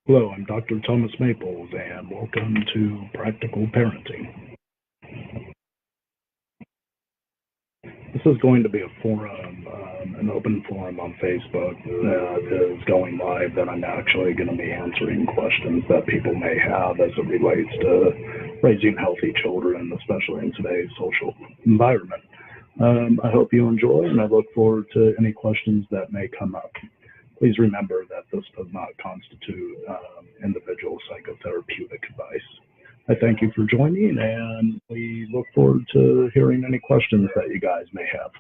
Hello, I'm Dr. Thomas Maples, and welcome to Practical Parenting. This is going to be a forum, an open forum on Facebook that is going live that I'm actually going to be answering questions that people may have as it relates to raising healthy children, especially in today's social environment. I hope you enjoy, and I look forward to any questions that may come up. Please remember that this does not constitute individual psychotherapeutic advice. I thank you for joining, and we look forward to hearing any questions that you guys may have.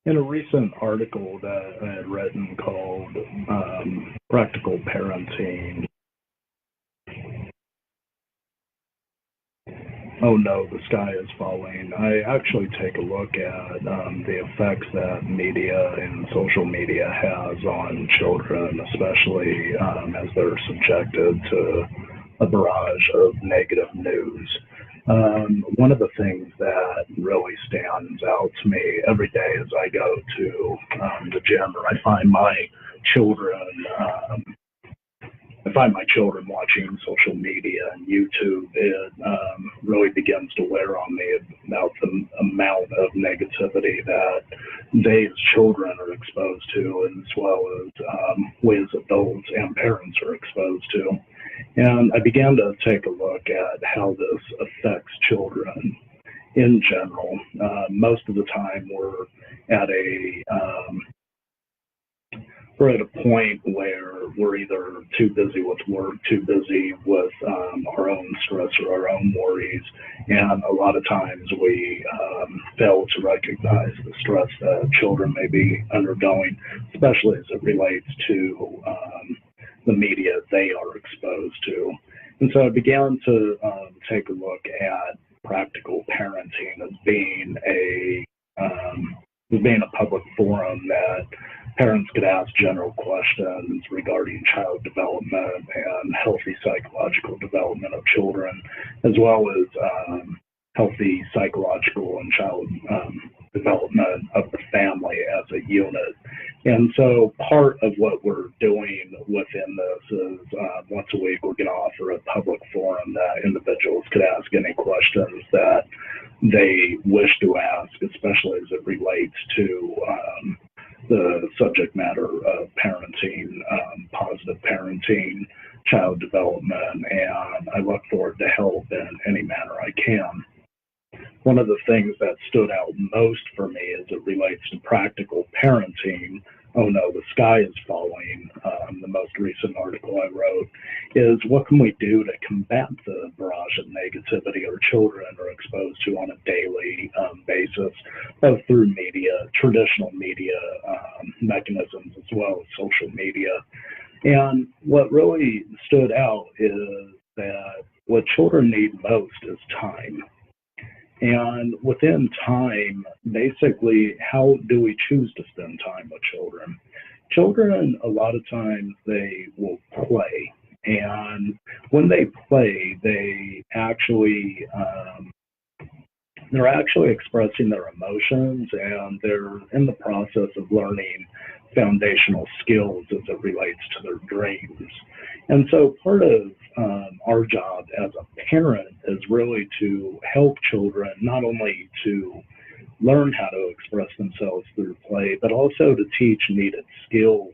In a recent article that I had written called Practical Parenting, oh no, the sky is falling, I actually take a look at the effects that media and social media has on children, especially as they're subjected to a barrage of negative news. One of the things that really stands out to me every day as I go to the gym, or children um, I find my children watching social media and YouTube. It really begins to wear on me about the amount of negativity that they as children are exposed to, as well as we as adults and parents are exposed to. And I began to take a look at how this affects children in general. Most of the time, at a we're at a point where we're either too busy with work, too busy with our own stress or our own worries, and a lot of times we fail to recognize the stress that children may be undergoing, especially as it relates to the media they are exposed to. And so I began to take a look at practical parenting as being a public forum that parents could ask general questions regarding child development and healthy psychological development of children, as well as healthy psychological and child development of the family as a unit. And so part of what we're doing within this is once a week we're going to offer a public forum that individuals could ask any questions that they wish to ask, especially as it relates to the subject matter of parenting, positive parenting, child development, and I look forward to help in any manner I can. One of the things that stood out most for me as it relates to practical parenting, oh no, the sky is falling, the most recent article I wrote, is what can we do to combat the barrage of negativity our children are exposed to on a daily basis, both through media, traditional media mechanisms, as well as social media. And what really stood out is that what children need most is time. And within time, basically, how do we choose to spend time with children? Children, a lot of times, they will play. And when they play, they're actually expressing their emotions, and they're in the process of learning foundational skills as it relates to their dreams. And so part of our job as a parent is really to help children not only to learn how to express themselves through play, but also to teach needed skills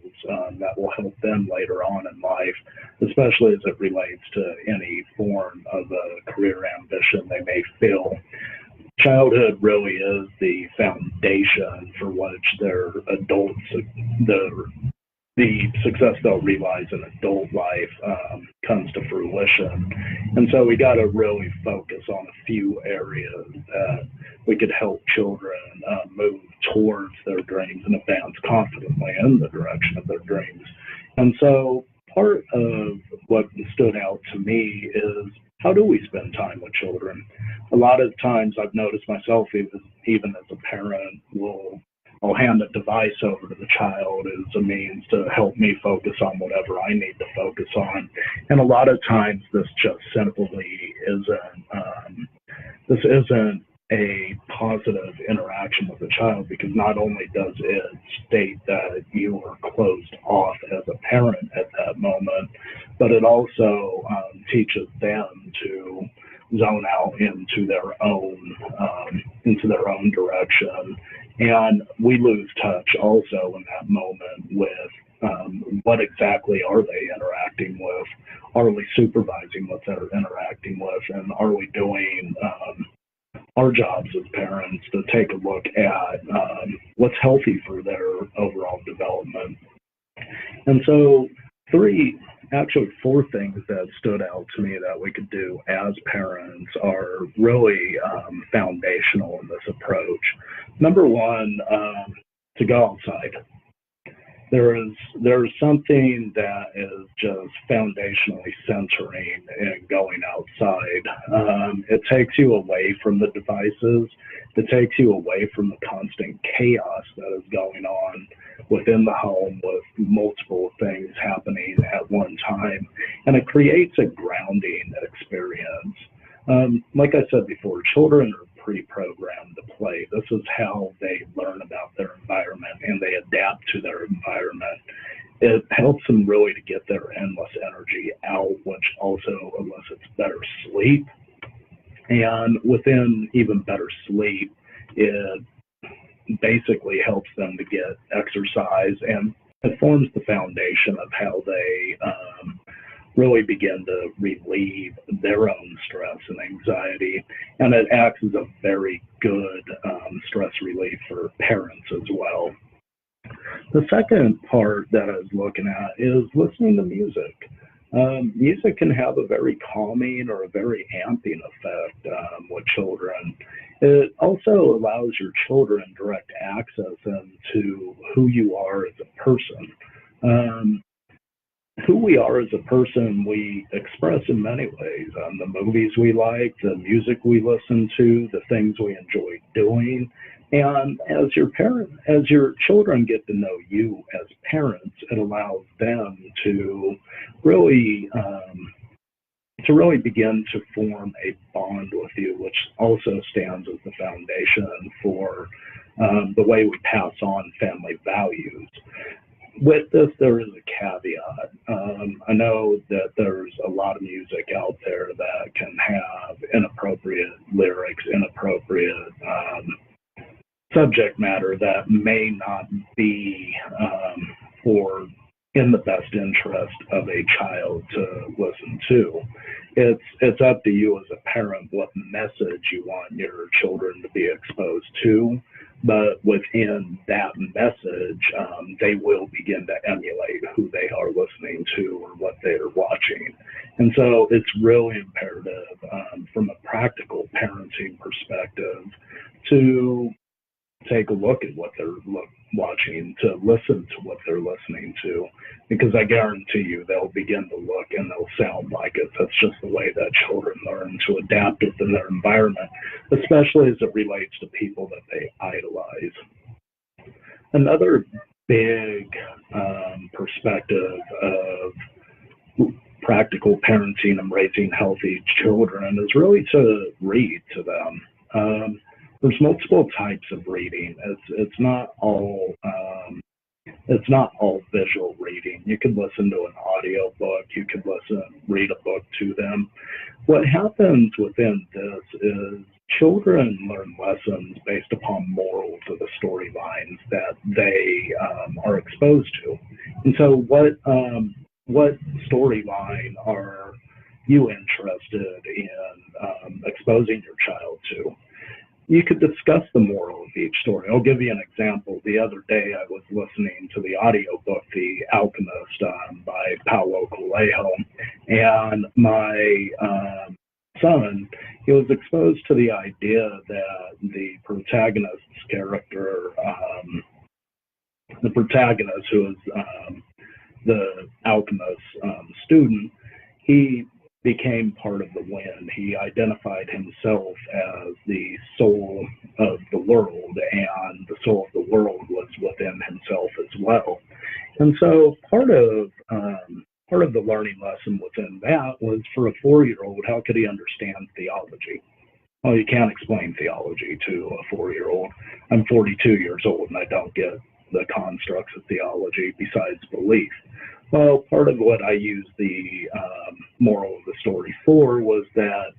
that will help them later on in life, especially as it relates to any form of a career ambition they may feel. Childhood really is the foundation for which the success they'll realize in adult life comes to fruition. And so we got to really focus on a few areas that we could help children move towards their dreams and advance confidently in the direction of their dreams. And so part of what stood out to me is, how do we spend time with children? A lot of times I've noticed myself, even as a parent, I'll hand a device over to the child as a means to help me focus on whatever I need to focus on. And a lot of times this just simply isn't a positive interaction with the child, because not only does it state that you are closed off as a parent at that moment, but it also teaches them to zone out into their own direction. And we lose touch also in that moment with what exactly are they interacting with? Are we supervising what they're interacting with? And are we doing our jobs as parents to take a look at what's healthy for their overall development? And so four things that stood out to me that we could do as parents are really foundational in this approach. Number one, to go outside. There's something that is just foundationally centering in going outside. It takes you away from the devices. It takes you away from the constant chaos that is going on within the home with multiple things happening at one time. And it creates a grounding experience. Like I said before, children are pre-programmed to play. This is how they learn about their environment and they adapt to their environment. It helps them really to get their endless energy out, which also elicits better sleep. And within even better sleep, it basically helps them to get exercise, and it forms the foundation of how they really begin to relieve their own stress and anxiety. And it acts as a very good stress relief for parents as well. The second part that I was looking at is listening to music. Music can have a very calming or a very amping effect with children. It also allows your children direct access into who you are as a person. Um, who we are as a person, we express in many ways. The movies we like, the music we listen to, the things we enjoy doing. And as your children get to know you as parents, it allows them really, um, to really begin to form a bond with you, which also stands as the foundation for the way we pass on family values. With this, there is a caveat. I know that there's a lot of music out there that can have inappropriate lyrics, inappropriate subject matter that may not be for in the best interest of a child to listen to. It's up to you as a parent what message you want your children to be exposed to, but within that message, they will begin to emulate who they are listening to or what they are watching. And so it's really imperative from a practical parenting perspective to take a look at what they're watching, to listen to what they're listening to, because I guarantee you they'll begin to look and they'll sound like it. That's just the way that children learn to adapt within their environment, especially as it relates to people that they idolize. Another big perspective of practical parenting and raising healthy children is really to read to them. There's multiple types of reading. It's not all visual reading. You could listen to an audio book. You could read a book to them. What happens within this is children learn lessons based upon morals of the storylines that they are exposed to. And so, what storyline are you interested in exposing your child to? You could discuss the moral of each story. I'll give you an example. The other day, I was listening to the audiobook, The Alchemist, by Paulo Coelho, and my son, he was exposed to the idea that the protagonist, who is the alchemist student, he became part of the wind. He identified himself as the soul of the world, and the soul of the world was within himself as well. And so part of the learning lesson within that was, for a 4-year-old, how could he understand theology? Well, you can't explain theology to a 4-year-old. I'm 42 years old and I don't get the constructs of theology besides belief. Well, part of what I used the moral of the story for was that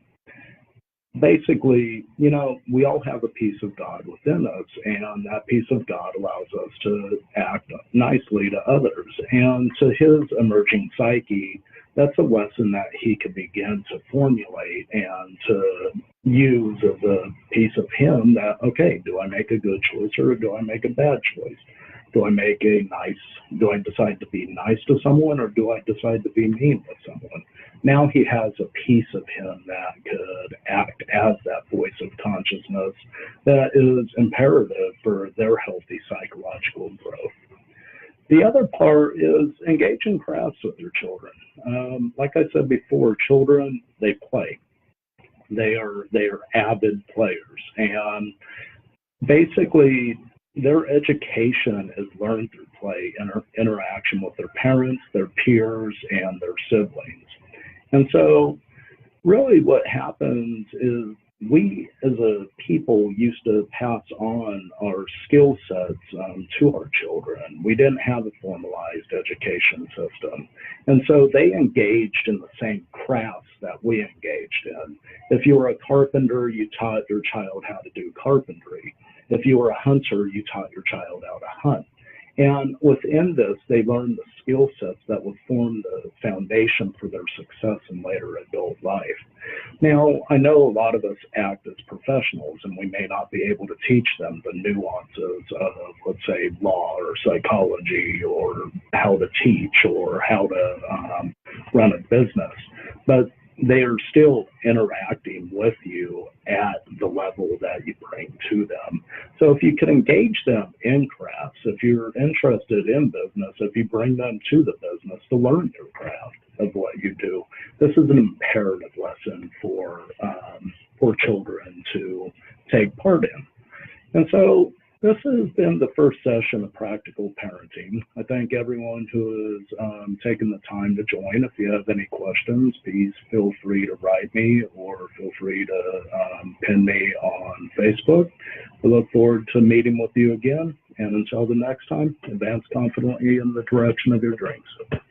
basically, we all have a piece of God within us, and that piece of God allows us to act nicely to others. And to his emerging psyche, that's a lesson that he could begin to formulate and to use as a piece of him that, okay, do I make a good choice or do I make a bad choice? Do I decide to be nice to someone, or do I decide to be mean with someone? Now he has a piece of him that could act as that voice of consciousness that is imperative for their healthy psychological growth. The other part is engaging crafts with your children. Like I said before, children, they play. They are avid players, and basically their education is learned through play, interaction with their parents, their peers, and their siblings. And so really what happens is we as a people used to pass on our skill sets to our children. We didn't have a formalized education system. And so they engaged in the same crafts that we engaged in. If you were a carpenter, you taught your child how to do carpentry. If you were a hunter, you taught your child how to hunt. And within this, they learn the skill sets that will form the foundation for their success in later adult life. Now, I know a lot of us act as professionals, and we may not be able to teach them the nuances of, let's say, law or psychology or how to teach or how to run a business. But they are still interacting with you at the level that you bring to them. So if you can engage them in crafts, if you're interested in business, if you bring them to the business to learn your craft of what you do, this is an imperative lesson for children to take part in. And so this has been the first session of Practical Parenting. I thank everyone who has taken the time to join. If you have any questions, please feel free to write me or feel free to pin me on Facebook. I look forward to meeting with you again. And until the next time, advance confidently in the direction of your dreams.